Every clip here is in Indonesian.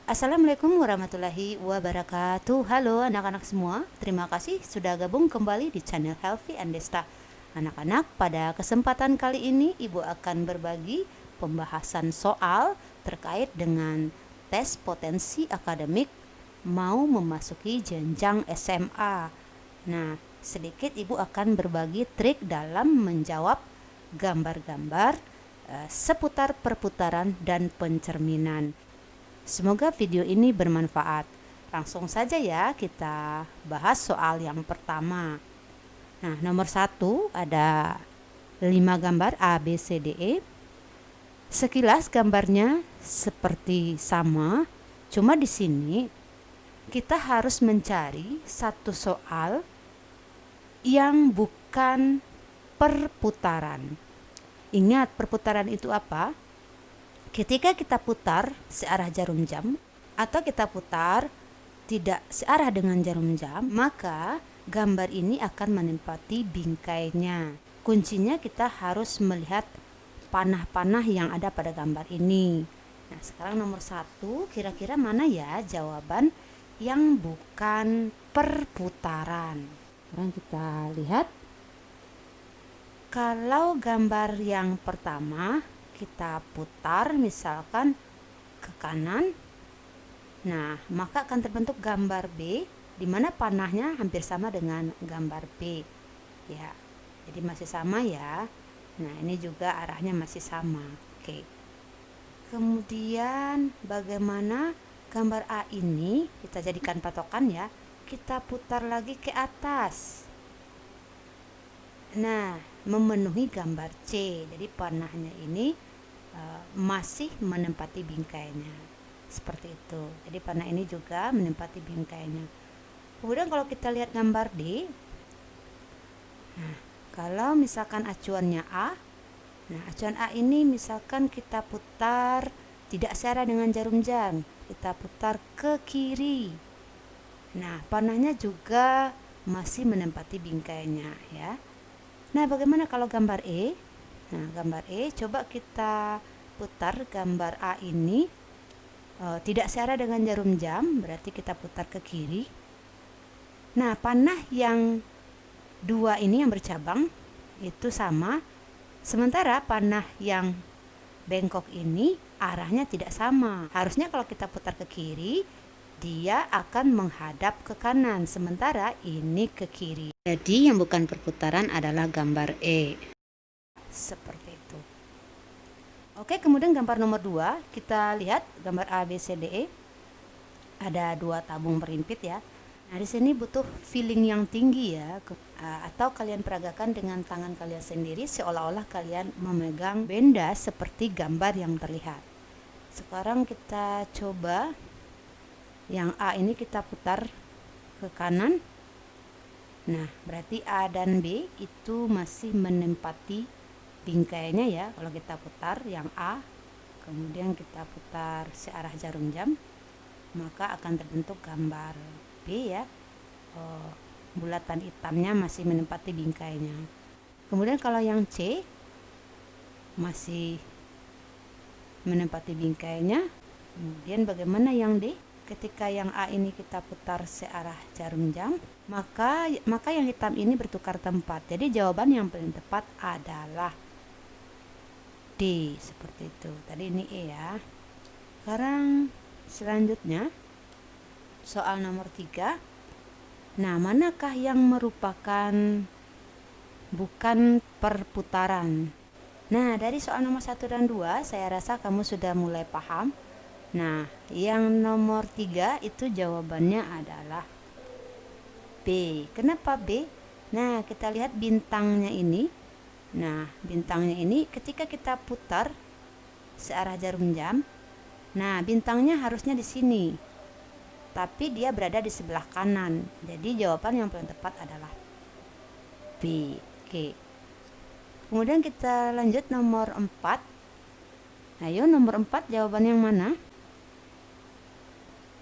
Assalamualaikum warahmatullahi wabarakatuh. Halo anak-anak semua, terima kasih sudah gabung kembali di channel Healthy and Desta. Anak-anak, pada kesempatan kali ini Ibu akan berbagi pembahasan soal terkait dengan tes potensi akademik mau memasuki jenjang SMA. Nah, sedikit Ibu akan berbagi trik dalam menjawab gambar-gambar seputar perputaran dan pencerminan. Semoga video ini bermanfaat. Langsung saja ya kita bahas soal yang pertama. Nah, nomor 1 ada 5 gambar A, B, C, D, E. Sekilas gambarnya seperti sama, cuma di sini kita harus mencari satu soal yang bukan perputaran. Ingat, perputaran itu apa? Ketika kita putar searah jarum jam atau kita putar tidak searah dengan jarum jam, maka gambar ini akan menempati bingkainya. Kuncinya kita harus melihat panah-panah yang ada pada gambar ini. Nah, sekarang nomor 1, kira-kira mana ya jawaban yang bukan perputaran? Sekarang kita lihat. Kalau gambar yang pertama kita putar misalkan ke kanan, nah maka akan terbentuk gambar B di mana panahnya hampir sama dengan gambar B ya, jadi masih sama ya. Nah, ini juga arahnya masih sama. Oke, kemudian bagaimana gambar A ini kita jadikan patokan ya, kita putar lagi ke atas. Nah, memenuhi gambar C, jadi panahnya ini masih menempati bingkainya seperti itu. Jadi panah ini juga menempati bingkainya. Kemudian kalau kita lihat gambar D, nah kalau misalkan acuannya A, nah acuan A ini misalkan kita putar tidak searah dengan jarum jam, kita putar ke kiri. Nah, panahnya juga masih menempati bingkainya ya. Nah, bagaimana kalau gambar E? Nah, gambar E coba kita putar gambar A ini tidak searah dengan jarum jam, berarti kita putar ke kiri. Nah, panah yang dua ini yang bercabang itu sama, sementara panah yang bengkok ini arahnya tidak sama. Harusnya kalau kita putar ke kiri, dia akan menghadap ke kanan, sementara ini ke kiri. Jadi yang bukan perputaran adalah gambar E. Seperti itu. Oke, kemudian gambar nomor 2, kita lihat gambar A, B, C, D, E. Ada 2 tabung berimpit ya. Nah, di sini butuh feeling yang tinggi ya, atau kalian peragakan dengan tangan kalian sendiri seolah-olah kalian memegang benda seperti gambar yang terlihat. Sekarang kita coba yang A ini kita putar ke kanan. Nah, berarti A dan B itu masih menempati bingkainya ya. Kalau kita putar yang A, kemudian kita putar searah jarum jam, maka akan terbentuk gambar B ya. Bulatan hitamnya masih menempati bingkainya. Kemudian kalau yang C masih menempati bingkainya. Kemudian bagaimana yang D? Ketika yang A ini kita putar searah jarum jam, maka yang hitam ini bertukar tempat. Jadi jawaban yang paling tepat adalah D, seperti itu. Tadi ini E ya. Sekarang selanjutnya soal nomor 3. Nah, manakah yang merupakan bukan perputaran? Nah, dari soal nomor 1 dan 2 saya rasa kamu sudah mulai paham. Nah, yang nomor 3 itu jawabannya adalah B. Kenapa B? Nah, kita lihat bintangnya ini. Nah, bintangnya ini ketika kita putar searah jarum jam, nah bintangnya harusnya di sini, tapi dia berada di sebelah kanan. Jadi jawaban yang paling tepat adalah B. Oke. Kemudian kita lanjut nomor 4. Ayo, nomor 4 jawaban yang mana?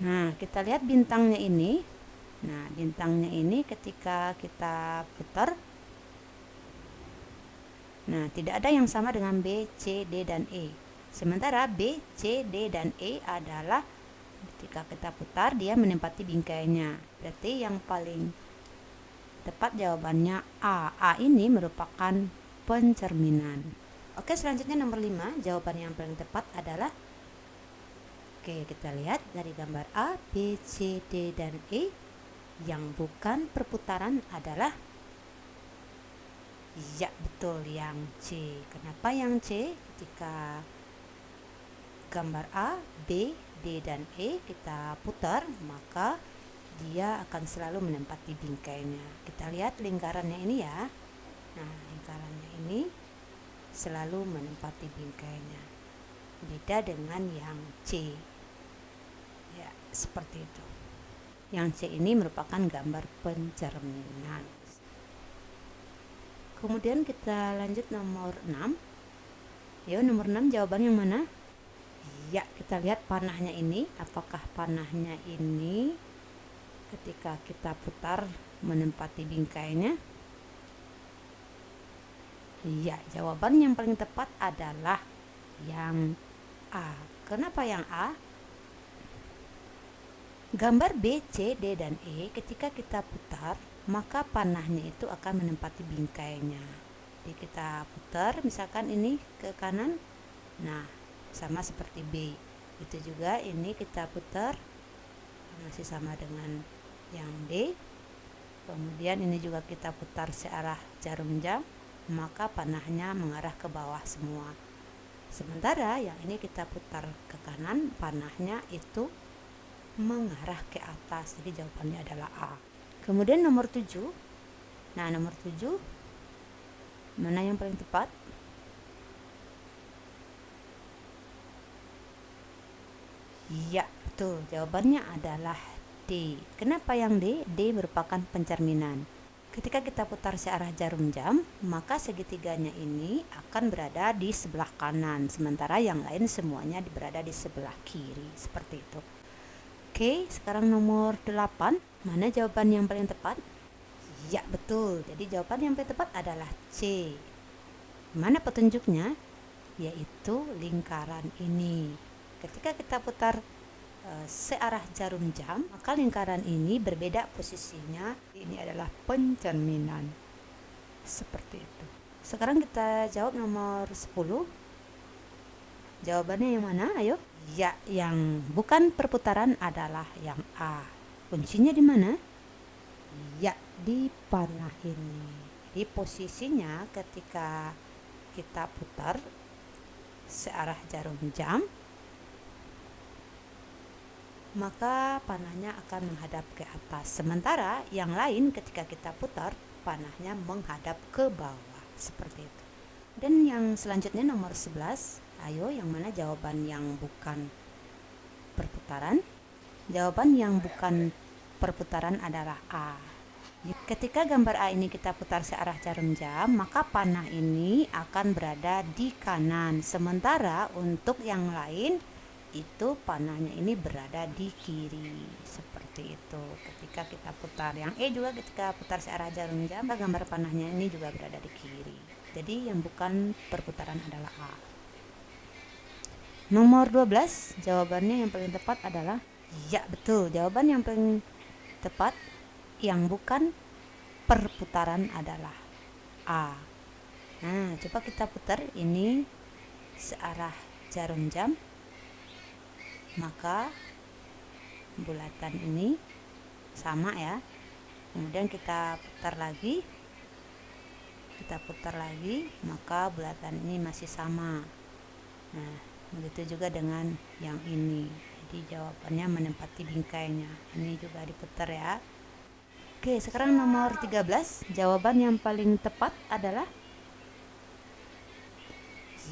Nah, kita lihat bintangnya ini. Nah, bintangnya ini ketika kita putar, nah tidak ada yang sama dengan B, C, D, dan E. Sementara B, C, D, dan E adalah Ketika kita putar, dia menempati bingkainya. Berarti yang paling tepat jawabannya A. A ini merupakan pencerminan. Oke, selanjutnya nomor 5, jawaban yang paling tepat adalah, oke, kita lihat dari gambar A, B, C, D, dan E. Yang bukan perputaran adalah, ya betul, yang C. Kenapa yang C? Ketika gambar A, B, D, dan E kita putar, maka dia akan selalu menempati bingkainya. Kita lihat lingkarannya ini ya. Nah, lingkarannya ini selalu menempati bingkainya. Beda dengan yang C. Ya, seperti itu. Yang C ini merupakan gambar pencerminan. Kemudian kita lanjut nomor 6. Yuk, nomor 6 jawaban yang mana? Ya, kita lihat panahnya ini. Apakah panahnya ini ketika kita putar menempati bingkainya? Ya, jawaban yang paling tepat adalah yang A. Kenapa yang A? Gambar B, C, D, dan E ketika kita putar, maka panahnya itu akan menempati bingkainya. Jadi kita putar, misalkan ini ke kanan, nah sama seperti B. Itu juga ini kita putar, masih sama dengan yang D. Kemudian ini juga kita putar searah jarum jam, maka panahnya mengarah ke bawah semua. Sementara yang ini kita putar ke kanan, panahnya itu mengarah ke atas. Jadi jawabannya adalah A. Kemudian nomor 7. Nah, nomor 7 mana yang paling tepat? Ya, betul. Jawabannya adalah D. Kenapa yang D? D merupakan pencerminan. Ketika kita putar searah jarum jam, maka segitiganya ini akan berada di sebelah kanan, sementara yang lain semuanya berada di sebelah kiri. Seperti itu. Oke, sekarang nomor 8. Mana jawaban yang paling tepat? Ya, betul. Jadi jawaban yang paling tepat adalah C. Mana petunjuknya? Yaitu lingkaran ini. Ketika kita putar searah jarum jam, maka lingkaran ini berbeda posisinya. Ini adalah pencerminan. Seperti itu. Sekarang kita jawab nomor 10. Jawabannya yang mana? Ayo. Ya, yang bukan perputaran adalah yang A. Kuncinya di mana? Ya, di panah ini. Jadi posisinya ketika kita putar searah jarum jam, maka panahnya akan menghadap ke atas. Sementara yang lain ketika kita putar, panahnya menghadap ke bawah. Seperti itu. Dan yang selanjutnya nomor 11. Ayo, yang mana jawaban yang bukan perputaran? Jawaban yang bukan perputaran adalah A. Ketika gambar A ini kita putar searah jarum jam, maka panah ini akan berada di kanan. Sementara untuk yang lain, itu panahnya ini berada di kiri. Seperti itu. Ketika kita putar yang E juga, ketika putar searah jarum jam, gambar panahnya ini juga berada di kiri. Jadi yang bukan perputaran adalah A. Nomor 12, jawabannya yang paling tepat adalah, ya betul, jawaban yang paling tepat yang bukan perputaran adalah A. Nah, coba kita putar ini searah jarum jam, maka bulatan ini sama ya. Kemudian kita putar lagi, maka bulatan ini masih sama. Nah, begitu juga dengan yang ini. Jadi jawabannya menempati bingkainya. Ini juga diputar ya. Oke, sekarang nomor 13. Jawaban yang paling tepat adalah,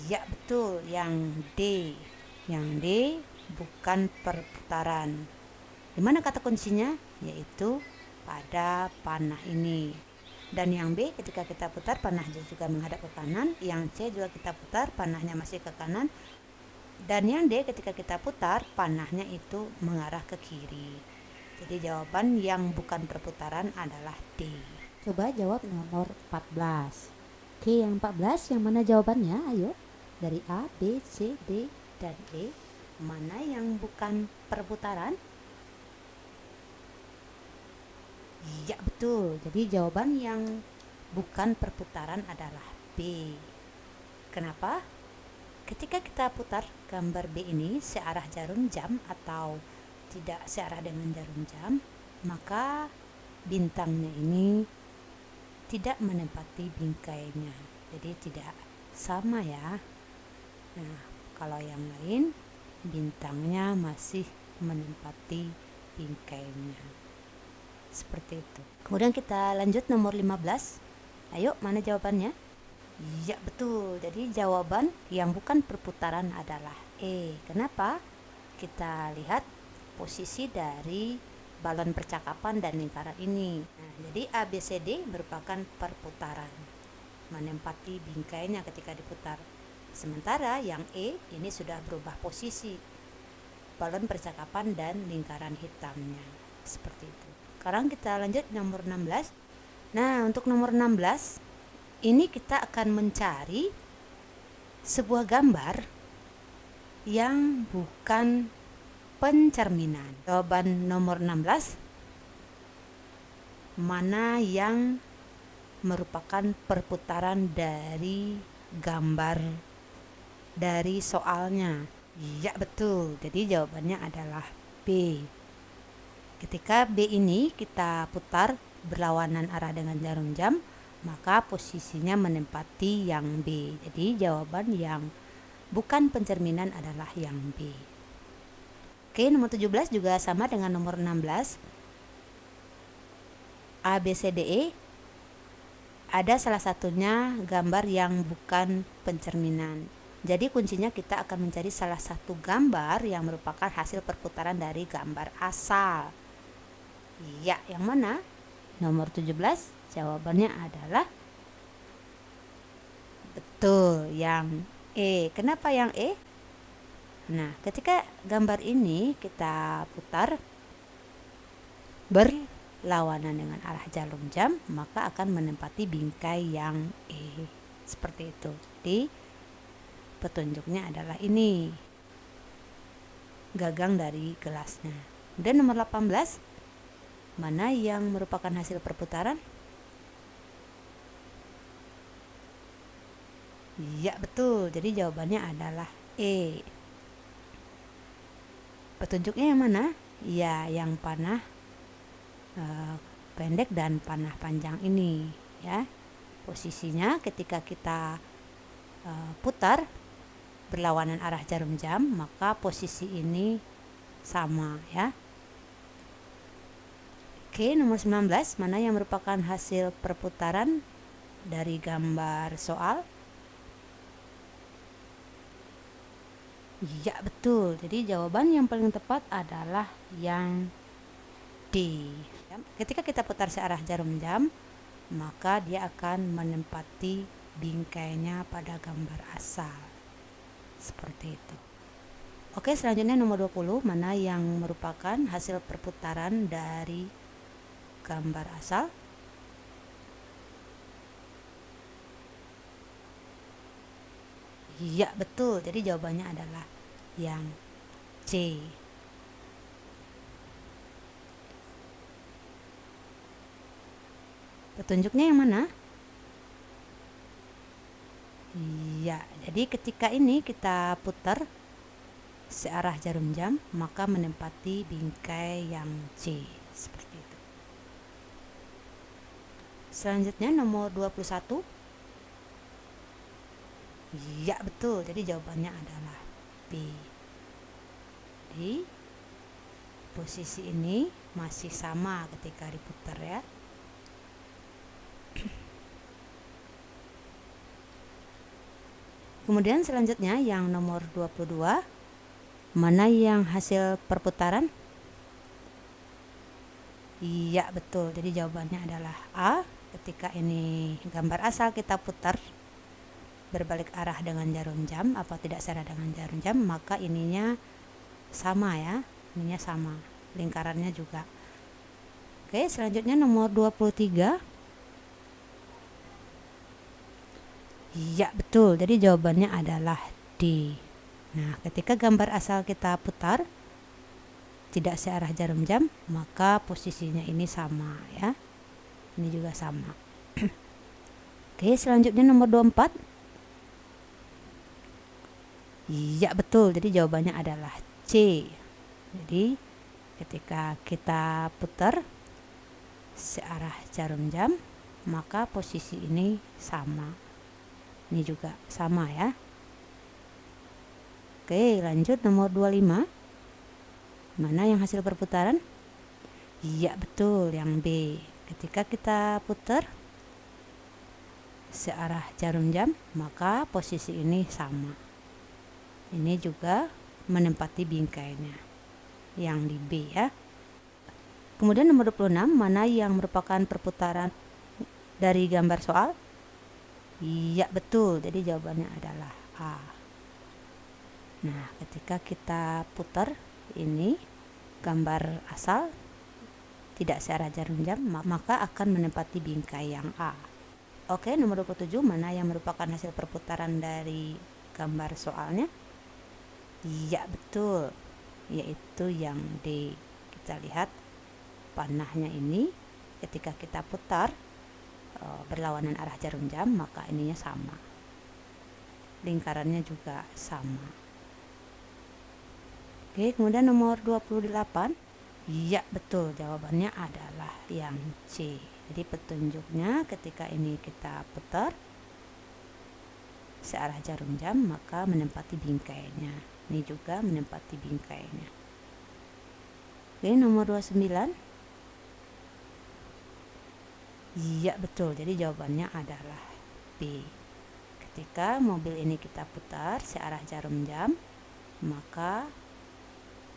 ya betul, yang D. Yang D bukan perputaran. Dimana kata kuncinya? Yaitu pada panah ini. Dan yang B ketika kita putar, panahnya juga menghadap ke kanan. Yang C juga kita putar, panahnya masih ke kanan. Dan yang D ketika kita putar, panahnya itu mengarah ke kiri. Jadi jawaban yang bukan perputaran adalah D. Coba jawab nomor 14. Oke, yang 14 yang mana jawabannya? Ayo. Dari A, B, C, D, dan E. Mana yang bukan perputaran? Ya betul. Jadi jawaban yang bukan perputaran adalah B. Kenapa? Ketika kita putar gambar B ini searah jarum jam atau tidak searah dengan jarum jam, maka bintangnya ini tidak menempati bingkainya. Jadi tidak sama ya. Nah, kalau yang lain bintangnya masih menempati bingkainya. Seperti itu. Kemudian kita lanjut nomor 15. Ayo, mana jawabannya? Ya betul, jadi jawaban yang bukan perputaran adalah E. Kenapa? Kita lihat posisi dari balon percakapan dan lingkaran ini. Nah, jadi ABCD merupakan perputaran, menempati bingkainya ketika diputar. Sementara yang E ini sudah berubah posisi, balon percakapan dan lingkaran hitamnya. Seperti itu. Sekarang kita lanjut nomor 16. Nah, untuk nomor 16 ini kita akan mencari sebuah gambar yang bukan pencerminan. Jawaban nomor 16, mana yang merupakan perputaran dari gambar dari soalnya? Ya betul, jadi jawabannya adalah B. Ketika B ini kita putar berlawanan arah dengan jarum jam, maka posisinya menempati yang B. Jadi jawaban yang bukan pencerminan adalah yang B. Oke, nomor 17 juga sama dengan nomor 16. A, B, C, D, E. Ada salah satunya gambar yang bukan pencerminan. Jadi kuncinya kita akan mencari salah satu gambar yang merupakan hasil perputaran dari gambar asal. Ya, yang mana? Nomor 17, jawabannya adalah betul, yang E. Kenapa yang E? Nah, ketika gambar ini kita putar berlawanan dengan arah jarum jam, maka akan menempati bingkai yang E. Seperti itu. Jadi, petunjuknya adalah ini, gagang dari gelasnya. Kemudian nomor 18, mana yang merupakan hasil perputaran? Ya betul, jadi jawabannya adalah E. Petunjuknya yang mana? Ya, yang panah pendek dan panah panjang ini ya. Posisinya ketika kita putar berlawanan arah jarum jam, maka posisi ini sama ya. Oke, nomor 19, mana yang merupakan hasil perputaran dari gambar soal? Ya betul, jadi jawaban yang paling tepat adalah yang D. Ketika kita putar searah jarum jam, maka dia akan menempati bingkainya pada gambar asal. Seperti itu. Oke, selanjutnya nomor 20, mana yang merupakan hasil perputaran dari gambar asal? Iya betul, jadi jawabannya adalah yang C. Petunjuknya yang mana? Iya, jadi ketika ini kita putar searah jarum jam, maka menempati bingkai yang C. Seperti itu. Selanjutnya nomor 21. Iya betul, jadi jawabannya adalah B. Jadi posisi ini masih sama ketika diputar ya. Kemudian selanjutnya yang nomor 22, mana yang hasil perputaran? Iya betul, jadi jawabannya adalah A. Ketika ini gambar asal kita putar berbalik arah dengan jarum jam atau tidak searah dengan jarum jam, maka ininya sama ya, ininya sama, lingkarannya juga. Oke, selanjutnya nomor 23. Iya betul, jadi jawabannya adalah D. Nah, ketika gambar asal kita putar tidak searah jarum jam, maka posisinya ini sama ya. Ini juga sama. Oke, selanjutnya nomor 24. Iya, betul. Jadi jawabannya adalah C. Jadi ketika kita putar searah jarum jam, maka posisi ini sama. Ini juga sama ya. Oke, lanjut nomor 25. Mana yang hasil perputaran? Iya, betul, yang B. Ketika kita putar searah jarum jam, maka posisi ini sama. Ini juga menempati bingkainya, yang di B ya. Kemudian nomor 26, mana yang merupakan perputaran dari gambar soal? Iya, betul. Jadi jawabannya adalah A. Nah, ketika kita putar ini gambar asal tidak searah jarum jam, maka akan menempati bingkai yang A. Oke, nomor 27, mana yang merupakan hasil perputaran dari gambar soalnya? Iya, betul. Yaitu yang D. Kita lihat panahnya ini ketika kita putar berlawanan arah jarum jam, maka ininya sama. Lingkarannya juga sama. Oke, kemudian nomor 28. Iya, betul. Jawabannya adalah yang C. Jadi petunjuknya ketika ini kita putar searah jarum jam, maka menempati bingkainya. Ini juga menempati bingkainya. Oke, nomor 29. Iya, betul. Jadi jawabannya adalah B. Ketika mobil ini kita putar searah jarum jam, maka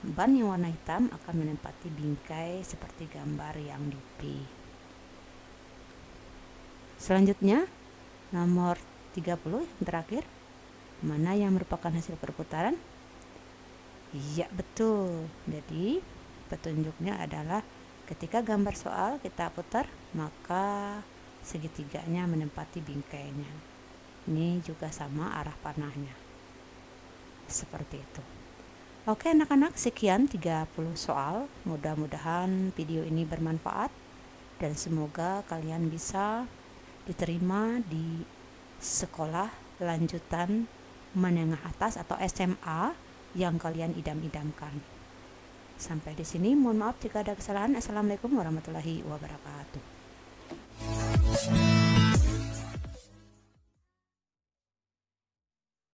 ban yang warna hitam akan menempati bingkai seperti gambar yang di B. Selanjutnya, nomor 30 yang terakhir. Mana yang merupakan hasil perputaran? Iya, betul. Jadi petunjuknya adalah ketika gambar soal kita putar, maka segitiganya menempati bingkainya. Ini juga sama arah panahnya. Seperti itu. Oke anak-anak, sekian 30 soal. Mudah-mudahan video ini bermanfaat dan semoga kalian bisa diterima di sekolah lanjutan menengah atas atau SMA yang kalian idam-idamkan. Sampai di sini, mohon maaf jika ada kesalahan. Assalamualaikum warahmatullahi wabarakatuh.